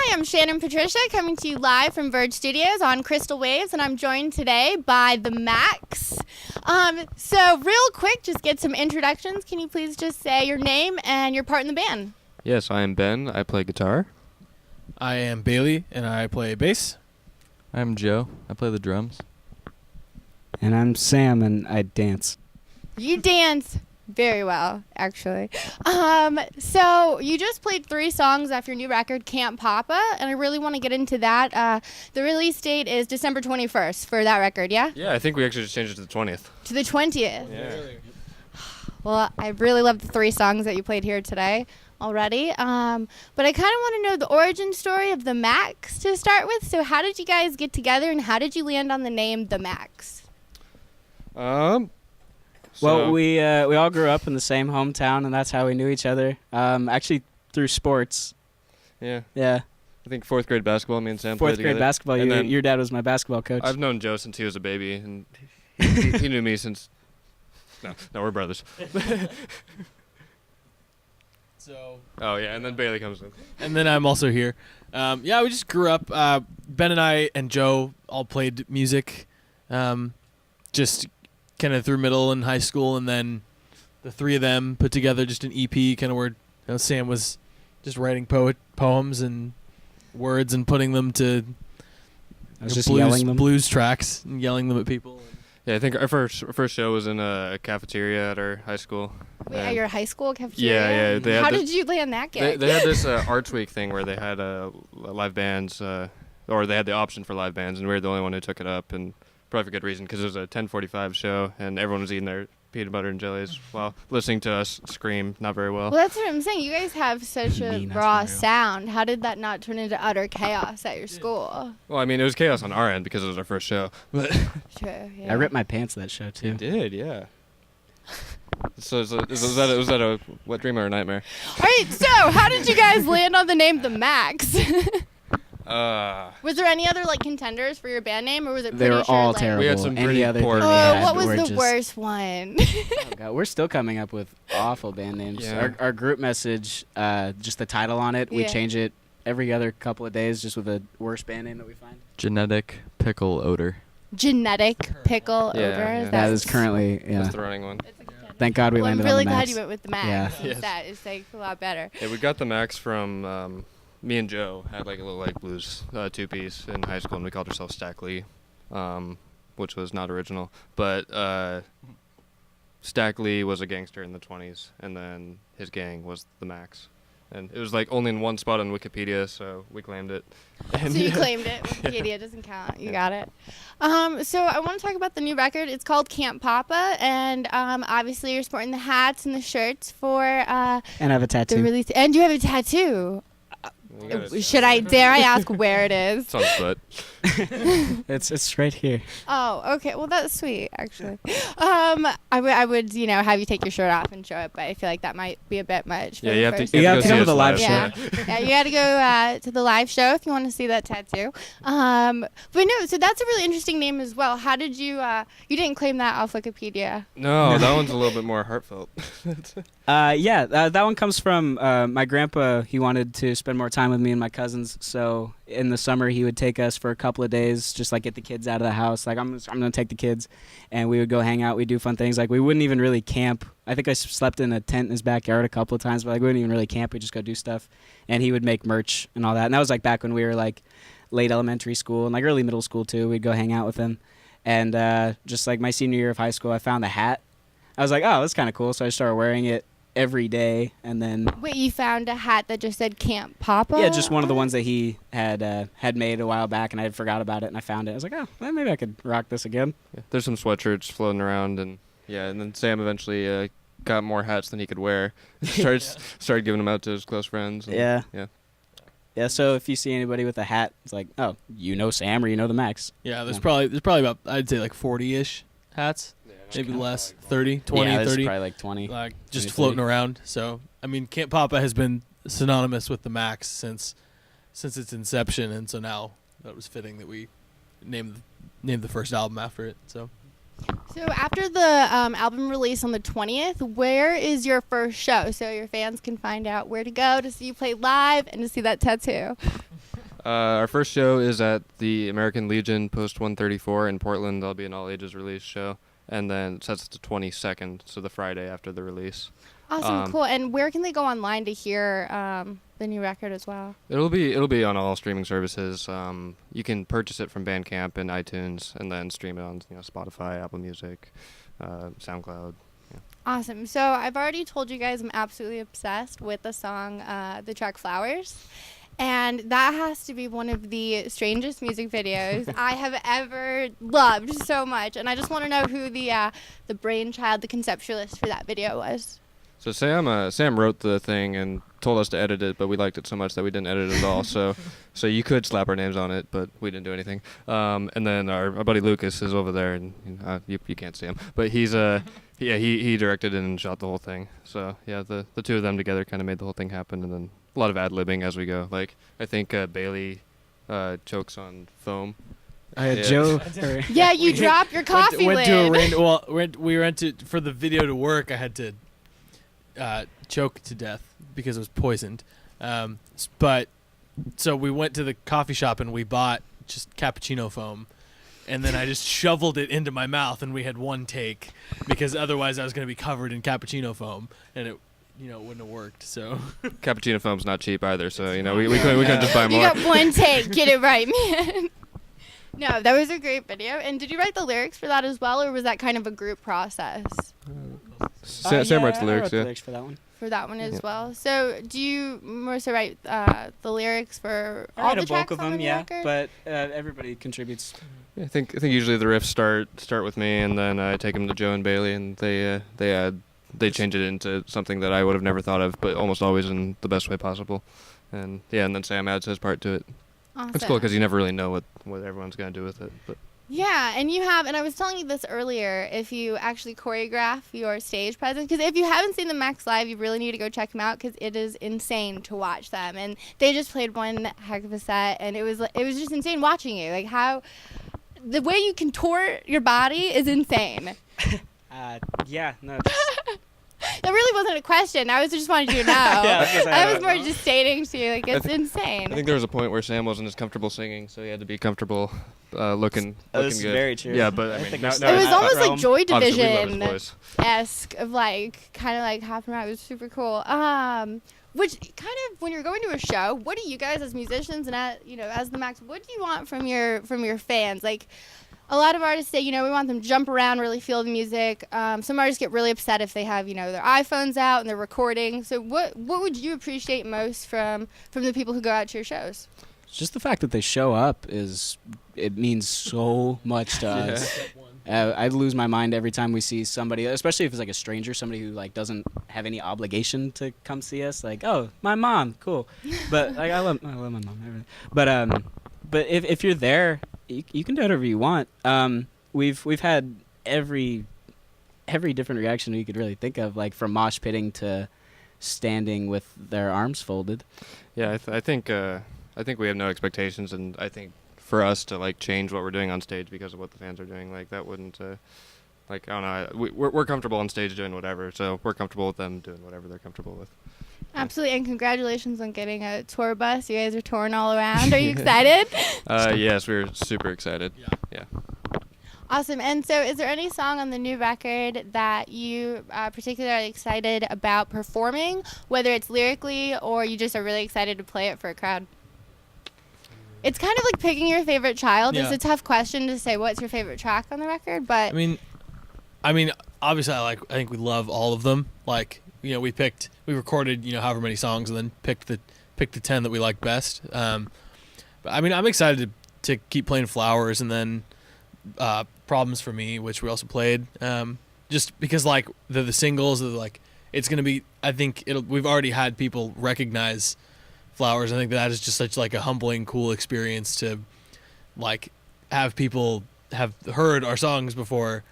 Hi, I'm Shannon Patricia, coming to you live from Verge Studios on Crystal Waves, and I'm joined today by the Macks. So real quick, just get some introductions. Can you please just say your name and your part in the band? Yes, I am Ben. I play guitar. I am Bailey, and I play bass. I'm Joe. I play the drums. And I'm Sam, and I dance. You dance very well, actually. So you just played 3 songs off your new record, Camp Poppa, and I really want to get into that. The release date is December 21st for that record, yeah? Yeah, I think we actually just changed it to the 20th. To the 20th. Yeah. Well, I really love the 3 songs that you played here today already. But I kind of want to know the origin story of the Macks to start with. So how did you guys get together, and how did you land on the name the Macks? Well, we all grew up in the same hometown, and that's how we knew each other. Actually, through sports. Yeah. Yeah. I think 4th grade basketball, me and Sam played together. 4th grade basketball. Your dad was my basketball coach. I've known Joe since he was a baby, and he knew me since... No, we're brothers. Oh, yeah, and then Bailey comes in. And then I'm also here. Yeah, we just grew up. Ben and I and Joe all played music, just kind of through middle and high school, and then the 3 of them put together just an EP, kind of where Sam was just writing poems and words and putting them to blues tracks and yelling them at people. Yeah, I think our first show was in a cafeteria at our high school. Wait, at your high school cafeteria? Yeah. How did you land that gig? They had this Arts Week thing where they had live bands, or they had the option for live bands, and we were the only one who took it up, and probably for good reason, because it was a 10:45 show, and everyone was eating their peanut butter and jellies while listening to us scream not very well. Well, that's what I'm saying. You guys have such a raw sound. How did that not turn into utter chaos at your school? Well, I mean, it was chaos on our end because it was our first show. True, yeah. I ripped my pants that show, too. You did, yeah. So was that a wet dream or a nightmare? All right, so how did you guys land on the name the Macks? Was there any other contenders for your band name, or was it? They were all terrible. We had some pretty poor. What was the worst one? Oh God, we're still coming up with awful band names. Yeah. Our group message, just the title on it, we change it every other couple of days, just with a worst band name that we find. Genetic pickle odor. Genetic pickle odor. Yeah. That is currently That's the running one. Thank God we landed on the I'm really Macks. glad you went with the Macks. Yeah. That is a lot better. Yeah, we got the Macks from me and Joe had a little blues 2-piece in high school, and we called ourselves Stack Lee, which was not original. But Stack Lee was a gangster in the 20s, and then his gang was the Macks. And it was only in one spot on Wikipedia, so we claimed it. So you claimed it. Wikipedia doesn't count. You got it. So I want to talk about the new record. It's called Camp Poppa, and obviously you're sporting the hats and the shirts for and I have a tattoo. the release. And you have a tattoo. Dare I ask where it is? It's on his foot. It's right here. Oh, okay. Well, that's sweet, actually. I would, have you take your shirt off and show it, but I feel like that might be a bit much. Yeah, you have to come to the live show. Yeah, you got to go to the live show if you want to see that tattoo. But no, so that's a really interesting name as well. How did you? You didn't claim that off Wikipedia. No, that one's a little bit more heartfelt. That one comes from my grandpa. He wanted to spend more time with me and my cousins, so in the summer he would take us for a couple of days, just get the kids out of the house. I'm gonna take the kids, and we would go hang out. We'd do fun things. We wouldn't even really camp. I think I slept in a tent in his backyard a couple of times, but we wouldn't even really camp. We'd just go do stuff, and he would make merch and all that. And that was back when we were late elementary school and early middle school too. We'd go hang out with him, and just my senior year of high school, I found a hat. I was oh, that's kind of cool, so I started wearing it every day. And then wait, you found a hat that just said Camp Poppa? Yeah, just one of the ones that he had made a while back, and I had forgot about it, and I found it. I was well, maybe I could rock this again. Yeah, there's some sweatshirts floating around, and then Sam eventually got more hats than he could wear. started giving them out to his close friends. Yeah. So if you see anybody with a hat, it's oh, Sam or the Macks. Yeah, there's probably about, I'd say 40-ish hats. Maybe less, 30, 20, yeah, 30. Probably 20. Just floating around. So, I mean, Camp Poppa has been synonymous with the Macks since its inception, and so now that was fitting that we named the first album after it. So after the album release on the 20th, where is your first show so your fans can find out where to go to see you play live and to see that tattoo? Our first show is at the American Legion Post 134 in Portland. There'll be an all-ages release show. And then that's the 22nd, so the Friday after the release. Awesome, cool. And where can they go online to hear the new record as well? It'll be on all streaming services. You can purchase it from Bandcamp and iTunes, and then stream it on Spotify, Apple Music, SoundCloud. Yeah. Awesome. So I've already told you guys I'm absolutely obsessed with the song, the track Flowers. And that has to be one of the strangest music videos I have ever loved so much. And I just want to know who the brainchild, the conceptualist for that video was. So Sam wrote the thing and told us to edit it, but we liked it so much that we didn't edit it at all. So you could slap our names on it, but we didn't do anything. And then our buddy Lucas is over there, and you can't see him, but he's he directed it and shot the whole thing. So yeah, the two of them together kind of made the whole thing happen, and then a lot of ad-libbing as we go. Like I think Bailey chokes on foam. Joe. Yeah, you dropped your coffee lid. We went to for the video to work. I had to choke to death because it was poisoned. But so we went to the coffee shop and we bought just cappuccino foam, and then I just shoveled it into my mouth, and we had one take because otherwise I was going to be covered in cappuccino foam, and it wouldn't have worked. So cappuccino foam's not cheap either, so we couldn't just buy more. You got one take. Get it right, man. No, that was a great video. And did you write the lyrics for that as well, or was that kind of a group process? Sam writes the lyrics, the lyrics for that one. For that one as well. So do you more so write the lyrics for all the tracks of them, on the record? But everybody contributes. Yeah, I think usually the riffs start with me, and then I take them to Joe and Bailey, and they change it into something that I would have never thought of, but almost always in the best way possible. And and then Sam adds his part to it. Awesome. It's cool because you never really know what everyone's gonna do with it. But yeah, and you have, and I was telling you this earlier, if you actually choreograph your stage presence, because if you haven't seen the Macks live, you really need to go check them out because it is insane to watch them. And they just played one heck of a set, and it was just insane watching you. Like the way you contort your body is insane. That really wasn't a question. I just wanted you to know. I was more just stating to you, like, it's insane. I think there was a point where Sam wasn't as comfortable singing, so he had to be comfortable looking That's good. Very true. Yeah, but it was almost like Joy Division-esque of like, kind of like half an hour. It was super cool. Which kind of, when you're going to a show, what do you guys as musicians and as the Macks, what do you want from your fans? Like, a lot of artists say, we want them to jump around, really feel the music. Some artists get really upset if they have, their iPhones out and they're recording. So what would you appreciate most from the people who go out to your shows? Just the fact that they show up it means so much to us. I lose my mind every time we see somebody, especially if it's like a stranger, somebody who like doesn't have any obligation to come see us. Like, oh, my mom, cool. But like, I love my mom. But if you're there, you can do whatever you want. We've had every different reaction you could really think of, like from mosh pitting to standing with their arms folded. Yeah, I think we have no expectations, and I think for us to like change what we're doing on stage because of what the fans are doing, like that wouldn't I don't know. We're comfortable on stage doing whatever, so we're comfortable with them doing whatever they're comfortable with. Absolutely, and congratulations on getting a tour bus. You guys are touring all around. Are you excited? Yes, we're super excited. Yeah. Awesome. And so is there any song on the new record that you particularly excited about performing, whether it's lyrically or you just are really excited to play it for a crowd? It's kind of like picking your favorite child. Yeah. It's a tough question to say what's your favorite track on the record, but I mean, obviously I think we love all of them. Like, we recorded, however many songs, and then picked the 10 that we liked best. But I mean, I'm excited to keep playing Flowers, and then Problems for Me, which we also played. Just because like the singles, like it's gonna be. I think we've already had people recognize Flowers. I think that is just such like a humbling, cool experience to like have people have heard our songs before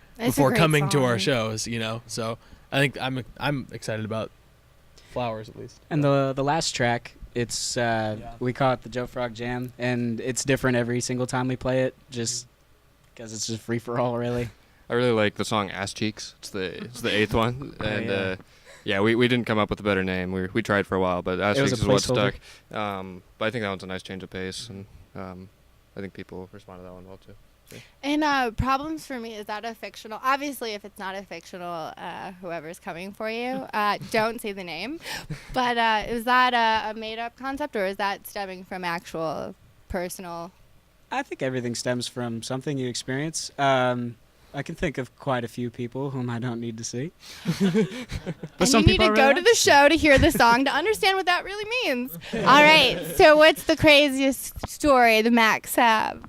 coming to our shows. So I think I'm excited about Flowers at least. And the last track, it's we call it the Joe Frog Jam, and it's different every single time we play it, just because it's just free for all, really. I really like the song Ass Cheeks. It's the eighth one, and Yeah, we didn't come up with a better name. We tried for a while, but It was Asterisks a is what placeholder. stuck. But I think that one's a nice change of pace, and I think people respond to that one well too. And Problems for Me, is that a fictional? Obviously, if it's not a fictional, whoever's coming for you, don't say the name. But is that a made-up concept, or is that stemming from actual personal? I think everything stems from something you experience. I can think of quite a few people whom I don't need to see. And you need to go to the show to hear the song to understand what that really means. All right. So what's the craziest story the Macks have?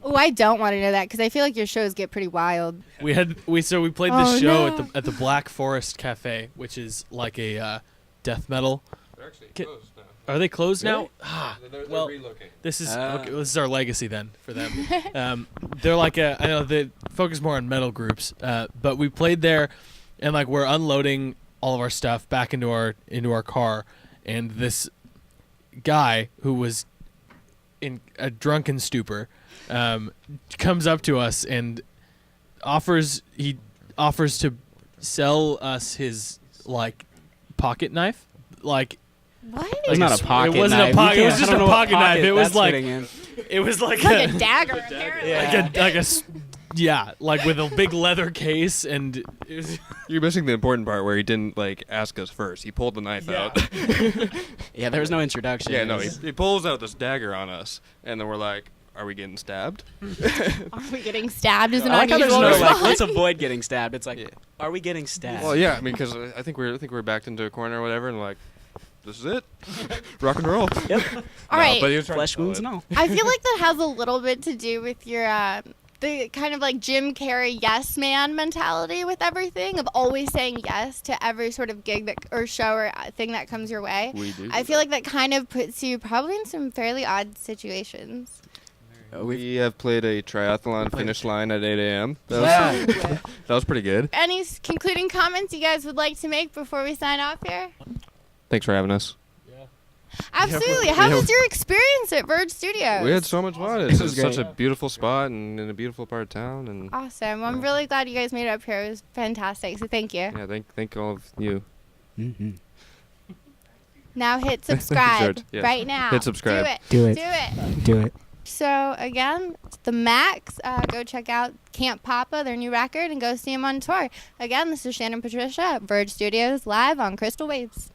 Oh, I don't want to know that because I feel like your shows get pretty wild. We played this show at the Black Forest Cafe, which is like a death metal. They're actually closed now. Are they closed Really? now? They're well, relocating. this is okay, this is our legacy then for them. They're like I know they focus more on metal groups, but we played there, and like we're unloading all of our stuff back into our car, and this guy who was in a drunken stupor comes up to us and offers to sell us his like pocket knife, like. What? It was not a pocket knife. It wasn't a pocket. It was just a pocket knife. It was like it was like a dagger, apparently. Yeah. like with a big leather case, and it was You're missing the important part where he didn't like ask us first. He pulled the knife out. Yeah, there was no introduction. Yeah, no, he pulls out this dagger on us, and then we're like, "Are we getting stabbed?" Are we getting stabbed? Is an I like how there's unusual no like, response. let's avoid getting stabbed. It's like, Yeah. are we getting stabbed? Well, yeah, I mean, because I think we're backed into a corner or whatever, and we're like, this is it, rock and roll. Yep. All right. But he was trying to Flesh sell wounds, it. no. I feel like that has a little bit to do with your the kind of like Jim Carrey yes man mentality with everything, of always saying yes to every sort of gig that or show or thing that comes your way. We do. I feel like that kind of puts you probably in some fairly odd situations. We have played a triathlon finish line at 8 a.m. That was pretty good. Any concluding comments you guys would like to make before we sign off here? Thanks for having us. Absolutely. How was your experience at Verge Studios? We had so much fun. It's was such great. a beautiful spot and in a beautiful part of town. And Awesome. I'm really glad you guys made it up here. It was fantastic. So thank you. yeah, thank all of you. Mm-hmm. Now hit subscribe Sure, yes. right now. Hit subscribe. Do it. Do it. Do it. So again, it's the Macks. Go check out Camp Poppa, their new record, and go see them on tour. Again, this is Shannon Patricia at Verge Studios live on Crystal Waves.